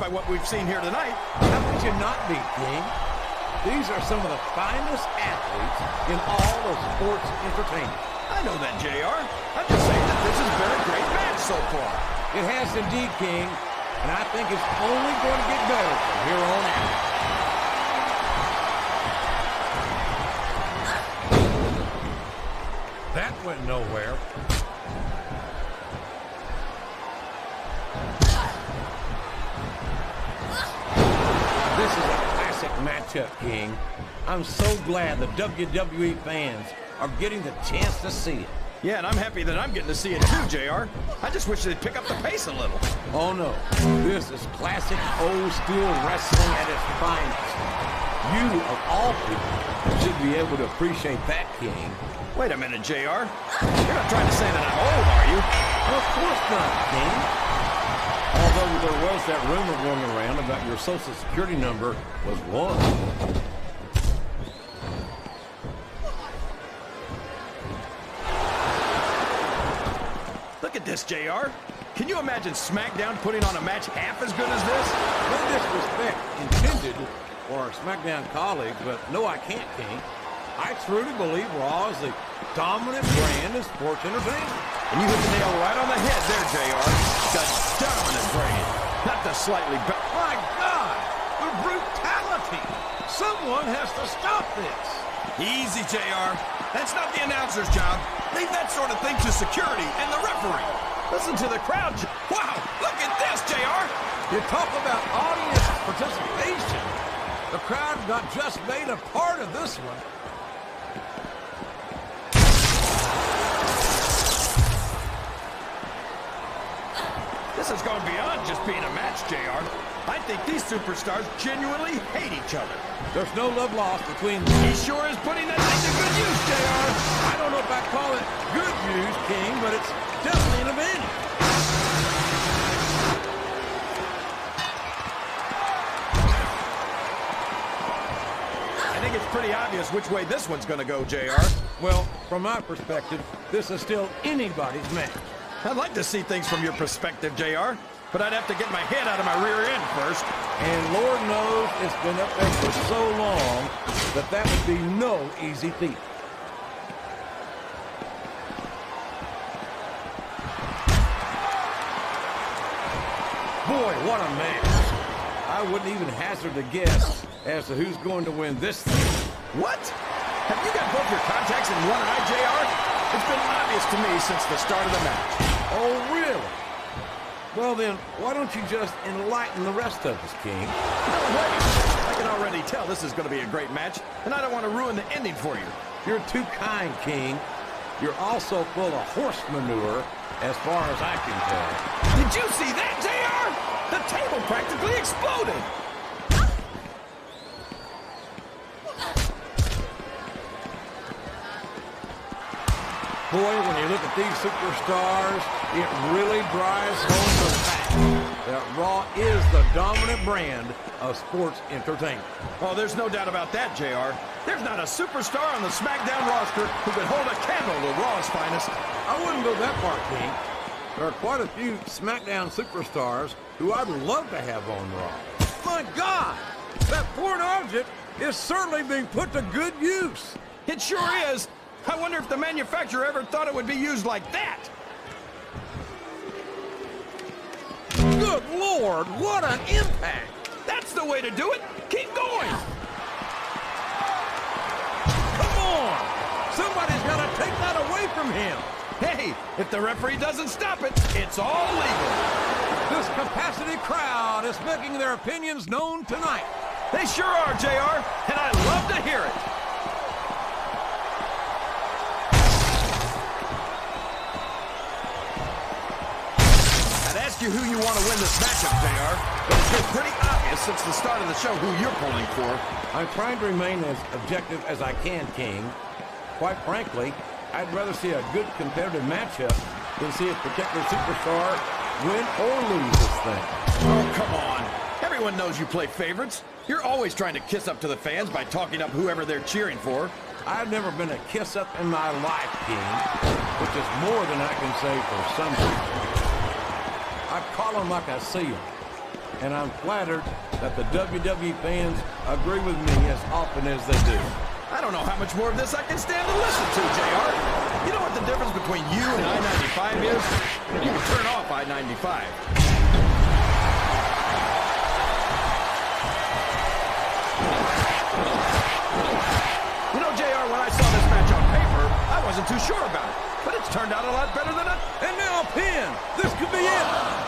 by what we've seen here tonight. How could you not be, King? These are some of the finest athletes in all of sports entertainment. I know that, JR. I'm just saying that this has been a great match so far. It has indeed, King, and I think it's only going to get better from here on out. That went nowhere. This is a classic matchup, King. I'm so glad the WWE fans are getting the chance to see it. Yeah, and I'm happy that I'm getting to see it too, JR. I just wish they'd pick up the pace a little. Oh, no. This is classic old-school wrestling at its finest. You, of all people, should be able to appreciate that, King. Wait a minute, JR. You're not trying to say that I'm old, are you? Of course not, King. Although there was that rumor going around about your Social Security number was 1. Look at this, JR. Can you imagine SmackDown putting on a match half as good as this? No disrespect intended for our SmackDown colleagues, but no, I can't, King. I truly believe Raw is the dominant brand in sports entertainment. And you hit the nail right on the head there, JR. The dominant brand, not the slightly better. My God, the brutality! Someone has to stop this. Easy, JR. That's not the announcer's job. Leave that sort of thing to security and the referee. Listen to the crowd. Wow, look at this, JR. You talk about audience participation. The crowd got just made a part of this one. This has gone beyond just being a match, JR. I think these superstars genuinely hate each other. There's no love lost between them. He sure is putting that thing to good use, JR. I don't know if I call it good use, King, but it's definitely an advantage. I think it's pretty obvious which way this one's going to go, JR. Well, from my perspective, this is still anybody's match. I'd like to see things from your perspective, JR, but I'd have to get my head out of my rear end first. And Lord knows it's been up there for so long that that would be no easy feat. Boy, what a match. I wouldn't even hazard a guess as to who's going to win this thing. What? Have you got both your contacts in one eye, JR? It's been obvious to me since the start of the match. Oh, really? Well, then, why don't you just enlighten the rest of us, King? No way. I can already tell this is going to be a great match, and I don't want to ruin the ending for you. You're too kind, King. You're also full of horse manure, as far as I can tell. Did you see that, JR? The table practically exploded. Boy, when you look at these superstars, it really drives home the fact that Raw is the dominant brand of sports entertainment. Oh, there's no doubt about that, JR. There's not a superstar on the SmackDown roster who could hold a candle to Raw's finest. I wouldn't go that far, King. There are quite a few SmackDown superstars who I'd love to have on Raw. My God! That foreign object is certainly being put to good use. It sure is. I wonder if the manufacturer ever thought it would be used like that. Good Lord, what an impact! That's the way to do it. Keep going. Come on! Somebody's got to take that away from him. Hey, if the referee doesn't stop it, it's all legal. This capacity crowd is making their opinions known tonight. They sure are, JR, and I love to hear it. You who you want to win this matchup, JR. But it's been pretty obvious since the start of the show who you're pulling for. I'm trying to remain as objective as I can, King. Quite frankly, I'd rather see a good competitive matchup than see a particular superstar win or lose this thing. Oh, come on. Everyone knows you play favorites. You're always trying to kiss up to the fans by talking up whoever they're cheering for. I've never been a kiss-up in my life, King, which is more than I can say for some people. I call them like I see them. and I'm flattered that the WWE fans agree with me as often as they do. I don't know how much more of this I can stand to listen to, JR. You know what the difference between you and I-95 is? You can turn off I-95. You know, JR, when I saw this match on paper, I wasn't too sure about it. But it's turned out a lot better than I... And now a pin! This could be it!